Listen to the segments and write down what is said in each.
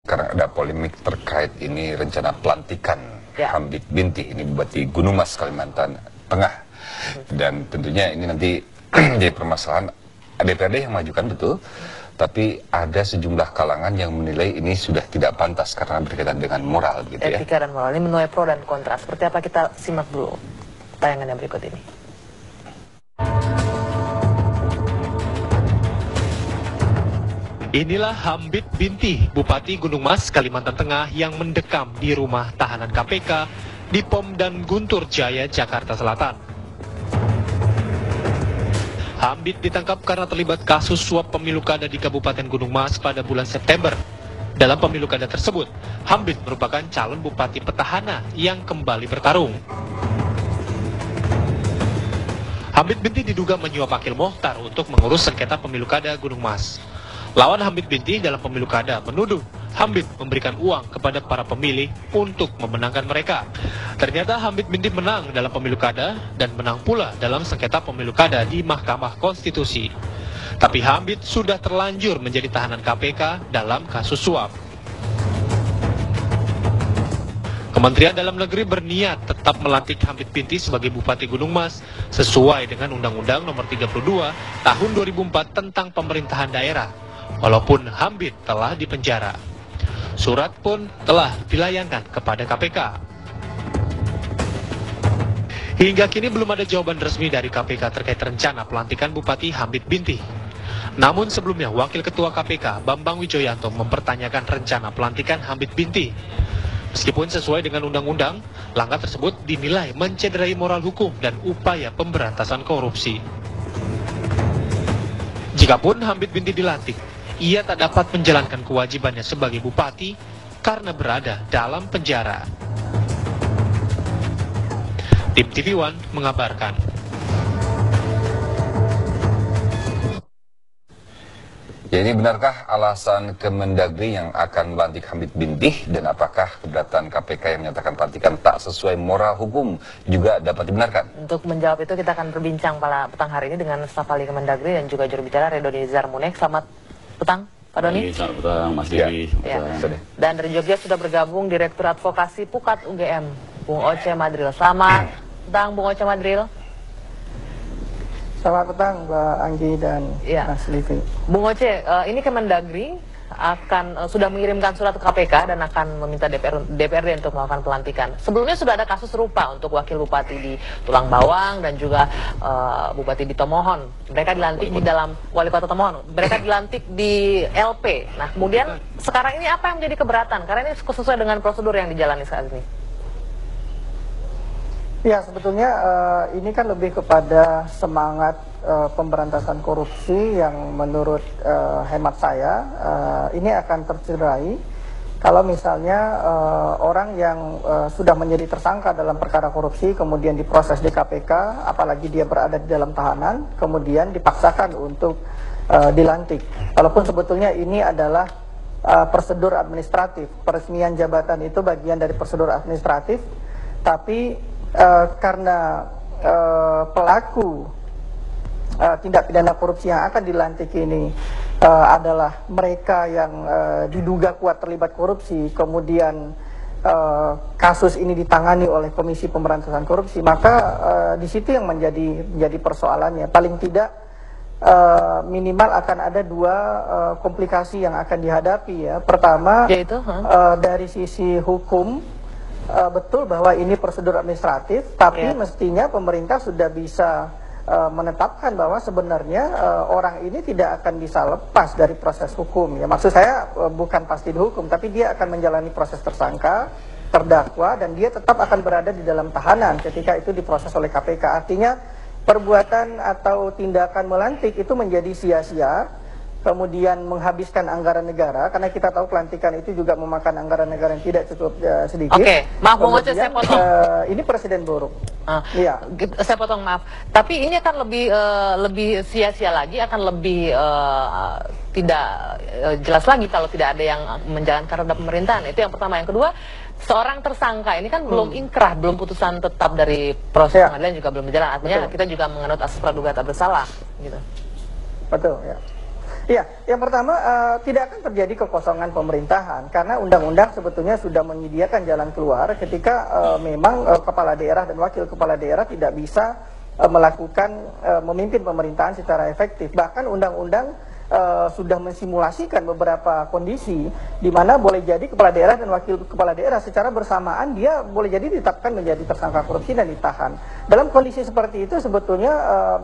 Karena ada polemik terkait ini rencana pelantikan Hamid Binti, ini Bupati Gunung Mas, Kalimantan Tengah. Dan tentunya ini nanti jadi permasalahan DPRD yang majukan, betul. Tapi ada sejumlah kalangan yang menilai ini sudah tidak pantas karena berkaitan dengan moral, gitu ya. Etika dan moral ini menuai pro dan kontra. Seperti apa, kita simak dulu tayangan yang berikut ini. Inilah Hamid Binti, Bupati Gunung Mas, Kalimantan Tengah yang mendekam di rumah tahanan KPK di Pom dan Guntur Jaya, Jakarta Selatan. Hamid ditangkap karena terlibat kasus suap pemilu kada di Kabupaten Gunung Mas pada bulan September. Dalam pemilu kada tersebut, Hamid merupakan calon bupati petahana yang kembali bertarung. Hamid Binti diduga menyuap Akil Mohtar untuk mengurus sengketa pemilu kada Gunung Mas. Lawan Hamid Binti dalam pemilu kada menuduh Hamid memberikan uang kepada para pemilih untuk memenangkan mereka. Ternyata Hamid Binti menang dalam pemilu kada dan menang pula dalam sengketa pemilu kada di Mahkamah Konstitusi. Tapi Hamid sudah terlanjur menjadi tahanan KPK dalam kasus suap. Kementerian Dalam Negeri berniat tetap melantik Hamid Binti sebagai Bupati Gunung Mas sesuai dengan Undang-Undang Nomor 32 Tahun 2004 tentang Pemerintahan Daerah. Walaupun Hamid telah dipenjara, surat pun telah dilayangkan kepada KPK. Hingga kini belum ada jawaban resmi dari KPK terkait rencana pelantikan Bupati Hamid Binti. Namun sebelumnya Wakil Ketua KPK Bambang Wijoyanto mempertanyakan rencana pelantikan Hamid Binti. Meskipun sesuai dengan undang-undang, langkah tersebut dinilai mencederai moral hukum dan upaya pemberantasan korupsi. Jikapun Hamid Binti dilantik, ia tak dapat menjalankan kewajibannya sebagai bupati karena berada dalam penjara. Tim TV One mengabarkan. Jadi benarkah alasan Kemendagri yang akan melantik Hamid Binti, dan apakah keberatan KPK yang menyatakan pelantikan tak sesuai moral hukum juga dapat dibenarkan? Untuk menjawab itu kita akan berbincang pada petang hari ini dengan staf ahli Kemendagri dan juga juru bicara Redoni Zarmunek. Selamat petang, Pak Doni. Selamat petang, Mas Dewi. Ya. Dan dari Jogja sudah bergabung Direktur Advokasi Pukat UGM, Bung Oce Madril. Selamat petang, Bung Oce Madril. Selamat petang, Mbak Anggi dan Mas Livi. Bung Oce, ini Kemendagri akan sudah mengirimkan surat ke KPK dan akan meminta DPRD untuk melakukan pelantikan. Sebelumnya sudah ada kasus serupa untuk wakil bupati di Tulang Bawang dan juga bupati di Tomohon. Mereka dilantik di dalam wali kota Tomohon. Mereka dilantik di LP. Nah, kemudian sekarang ini apa yang menjadi keberatan? Karena ini sesuai dengan prosedur yang dijalani saat ini. Ya, sebetulnya ini kan lebih kepada semangat pemberantasan korupsi yang menurut hemat saya ini akan tercerai kalau misalnya orang yang sudah menjadi tersangka dalam perkara korupsi kemudian diproses di KPK, apalagi dia berada di dalam tahanan, kemudian dipaksakan untuk dilantik. Walaupun sebetulnya ini adalah prosedur administratif, peresmian jabatan itu bagian dari prosedur administratif, tapi karena pelaku tindak pidana korupsi yang akan dilantik ini adalah mereka yang diduga kuat terlibat korupsi, kemudian kasus ini ditangani oleh Komisi Pemberantasan Korupsi, maka di situ yang menjadi persoalannya. Paling tidak minimal akan ada dua komplikasi yang akan dihadapi, ya. Pertama, yaitu dari sisi hukum. Betul bahwa ini prosedur administratif, tapi mestinya pemerintah sudah bisa menetapkan bahwa sebenarnya orang ini tidak akan bisa lepas dari proses hukum. Ya, maksud saya bukan pasti dihukum, tapi dia akan menjalani proses tersangka, terdakwa, dan dia tetap akan berada di dalam tahanan ketika itu diproses oleh KPK. Artinya perbuatan atau tindakan melantik itu menjadi sia-sia, kemudian menghabiskan anggaran negara, karena kita tahu pelantikan itu juga memakan anggaran negara yang tidak cukup sedikit. Oke, maaf Bung Oce, saya potong. Ini presiden buruk. Iya. Saya potong, maaf. Tapi ini akan lebih sia-sia lagi, akan lebih tidak jelas lagi kalau tidak ada yang menjalankan roda pemerintahan. Itu yang pertama. Yang kedua, seorang tersangka ini kan belum inkrah, belum putusan tetap dari proses pengadilan juga belum berjalan. Artinya kita juga menganut asas praduga tak bersalah, gitu. Betul, ya. Ya, yang pertama tidak akan terjadi kekosongan pemerintahan karena undang-undang sebetulnya sudah menyediakan jalan keluar ketika memang kepala daerah dan wakil kepala daerah tidak bisa melakukan memimpin pemerintahan secara efektif. Bahkan undang-undang sudah mensimulasikan beberapa kondisi di mana boleh jadi kepala daerah dan wakil kepala daerah secara bersamaan dia boleh jadi ditetapkan menjadi tersangka korupsi dan ditahan. Dalam kondisi seperti itu sebetulnya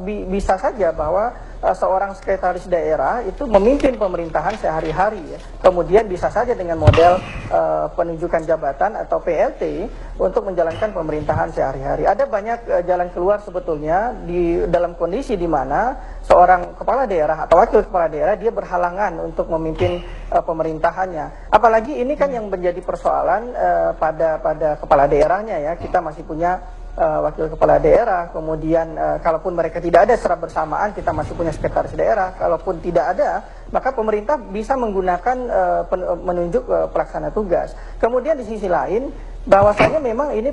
bisa saja bahwa seorang sekretaris daerah itu memimpin pemerintahan sehari-hari ya. Kemudian bisa saja dengan model penunjukan jabatan atau PLT untuk menjalankan pemerintahan sehari-hari. Ada banyak jalan keluar sebetulnya di dalam kondisi di mana seorang kepala daerah atau wakil kepala daerah dia berhalangan untuk memimpin pemerintahannya. Apalagi ini kan yang menjadi persoalan pada kepala daerahnya ya. Kita masih punya wakil kepala daerah, kemudian kalaupun mereka tidak ada secara bersamaan kita masih punya sekretaris daerah, kalaupun tidak ada maka pemerintah bisa menggunakan menunjuk pelaksana tugas. Kemudian di sisi lain bahwasanya memang ini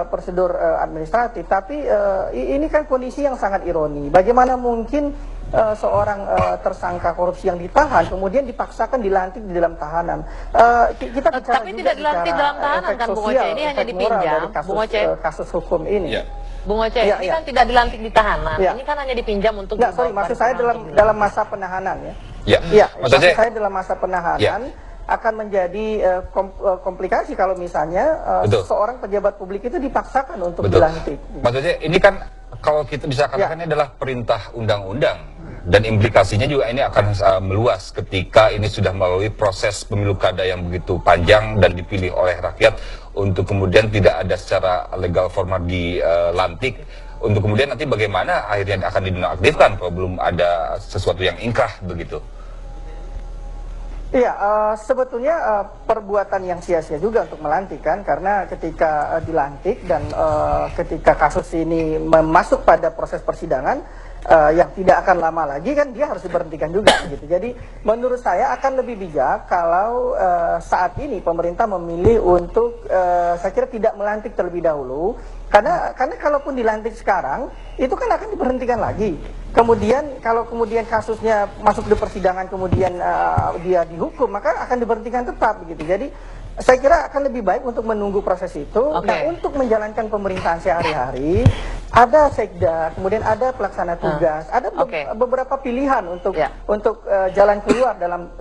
prosedur administratif, tapi ini kan kondisi yang sangat ironi. Bagaimana mungkin seorang tersangka korupsi yang ditahan kemudian dipaksakan dilantik di dalam tahanan. Kita bicara tapi tidak dilantik dalam tahanan kan Bung Oce, ini hanya dipinjam kasus hukum ini. Ya. Bung Oce, ini kan tidak dilantik di tahanan, ini kan hanya dipinjam untuk maksud saya dalam masa penahanan ya. Ya, maksud saya dalam masa penahanan akan menjadi komplikasi kalau misalnya seorang pejabat publik itu dipaksakan untuk dilantik. Maksudnya ini kan kalau kita bisa katakan ini adalah perintah undang-undang dan implikasinya juga ini akan meluas ketika ini sudah melalui proses pemilu kada yang begitu panjang dan dipilih oleh rakyat untuk kemudian tidak ada secara legal formal dilantik untuk kemudian nanti bagaimana akhirnya akan dinonaktifkan kalau belum ada sesuatu yang ingkrah begitu. Iya, sebetulnya perbuatan yang sia-sia juga untuk melantik kan, karena ketika dilantik dan ketika kasus ini masuk pada proses persidangan yang tidak akan lama lagi kan dia harus diberhentikan juga gitu. Jadi menurut saya akan lebih bijak kalau saat ini pemerintah memilih untuk saya kira tidak melantik terlebih dahulu, karena kalaupun dilantik sekarang itu kan akan diberhentikan lagi. Kemudian kalau kemudian kasusnya masuk di persidangan kemudian dia dihukum maka akan diberhentikan tetap begitu. Jadi saya kira akan lebih baik untuk menunggu proses itu. Nah, untuk menjalankan pemerintahan sehari-hari ada sekda, kemudian ada pelaksana tugas, ada beberapa pilihan untuk jalan keluar dalam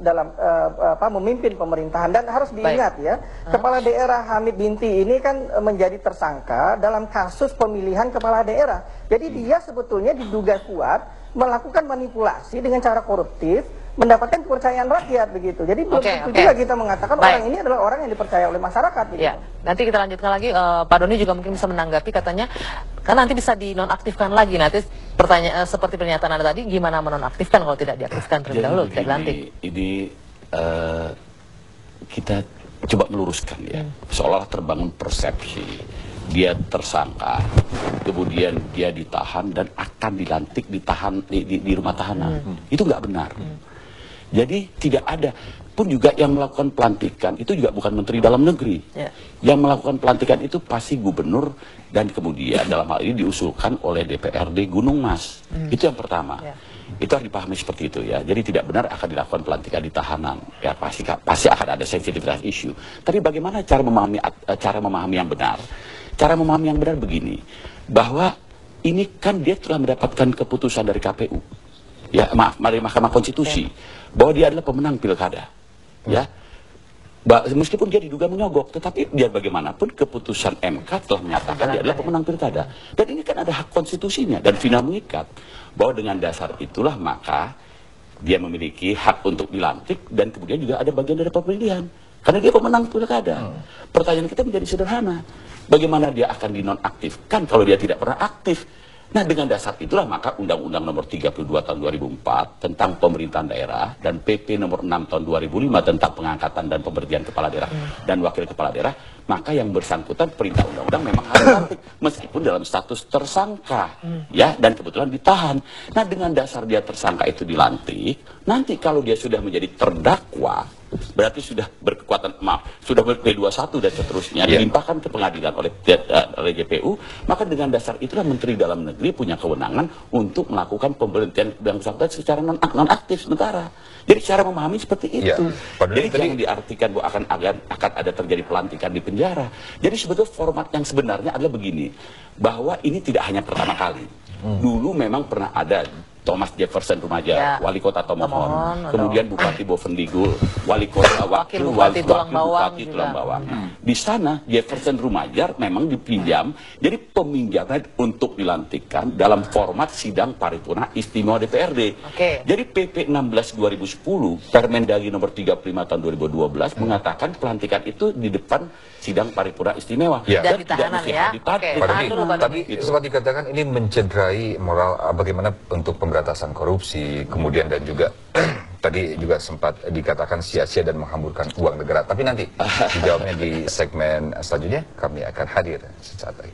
memimpin pemerintahan. Dan harus diingat ya, kepala daerah Hamid Binti ini kan menjadi tersangka dalam kasus pemilihan kepala daerah. Jadi dia sebetulnya diduga kuat melakukan manipulasi dengan cara koruptif, mendapatkan kepercayaan rakyat begitu. Jadi belum tentu juga kita mengatakan orang ini adalah orang yang dipercaya oleh masyarakat. Gitu. Ya, nanti kita lanjutkan lagi. Pak Doni juga mungkin bisa menanggapi, katanya kan nanti bisa dinonaktifkan lagi. Nanti pertanyaan seperti pernyataan Anda tadi, gimana menonaktifkan kalau tidak diaktifkan terlebih dahulu, tidak dilantik? Ini kita coba meluruskan ya, seolah terbangun persepsi dia tersangka, kemudian dia ditahan dan akan dilantik di rumah tahanan. Itu nggak benar. Jadi tidak ada pun juga yang melakukan pelantikan itu juga bukan Menteri Dalam Negeri. Yang melakukan pelantikan itu pasti gubernur dan kemudian dalam hal ini diusulkan oleh DPRD Gunung Mas. Itu yang pertama. Itu harus dipahami seperti itu ya. Jadi tidak benar akan dilakukan pelantikan di tahanan. Ya pasti akan ada sensitivitas isu. Tapi bagaimana cara memahami yang benar? Cara memahami yang benar begini, bahwa ini kan dia telah mendapatkan keputusan dari KPU, ya dari Mahkamah Konstitusi, bahwa dia adalah pemenang pilkada, ya. Meskipun dia diduga menyogok, tetapi biar bagaimanapun keputusan MK telah menyatakan dia adalah pemenang pilkada, dan ini kan ada hak konstitusinya dan final mengikat, bahwa dengan dasar itulah maka dia memiliki hak untuk dilantik dan kemudian juga ada bagian dari pemilihan. Karena dia pemenang pilkada. Pertanyaan kita menjadi sederhana. Bagaimana dia akan dinonaktifkan kalau dia tidak pernah aktif? Nah, dengan dasar itulah maka Undang-Undang Nomor 32 Tahun 2004 tentang pemerintahan daerah dan PP Nomor 6 Tahun 2005 tentang pengangkatan dan pemberhentian kepala daerah dan wakil kepala daerah, maka yang bersangkutan perintah undang-undang memang harus dilantik meskipun dalam status tersangka, ya, dan kebetulan ditahan. Nah, dengan dasar dia tersangka itu dilantik, nanti kalau dia sudah menjadi terdakwa, berarti sudah berkekuatan, sudah P21 dan seterusnya, dilimpahkan ke pengadilan oleh JPU, maka dengan dasar itulah Menteri Dalam Negeri punya kewenangan untuk melakukan pemberhentian yang bersangkutan secara non-aktif sementara. Jadi cara memahami seperti itu. Jadi jangan diartikan bahwa akan ada terjadi pelantikan di penjara. Jadi sebetulnya format yang sebenarnya adalah begini, bahwa ini tidak hanya pertama kali. Dulu memang pernah ada Thomas Jefferson Rumaja, wali kota Tomohon, kemudian Bupati Bovendigul, wali kota wakil Bupati Tulang Bawang. Di sana Jefferson Rumaja memang dipinjam, jadi peminjaman untuk dilantikkan dalam format sidang paripurna istimewa DPRD. Jadi PP 16 2010, Permendagri nomor 35 tahun 2012 mengatakan pelantikan itu di depan sidang paripurna istimewa dan ditahanan ya. Tapi sempat dikatakan ini mencederai moral bagaimana untuk pemberantasan korupsi, kemudian dan juga tadi juga sempat dikatakan sia-sia dan menghamburkan uang negara. Tapi nanti dijawabnya di segmen selanjutnya, kami akan hadir sesaat lagi.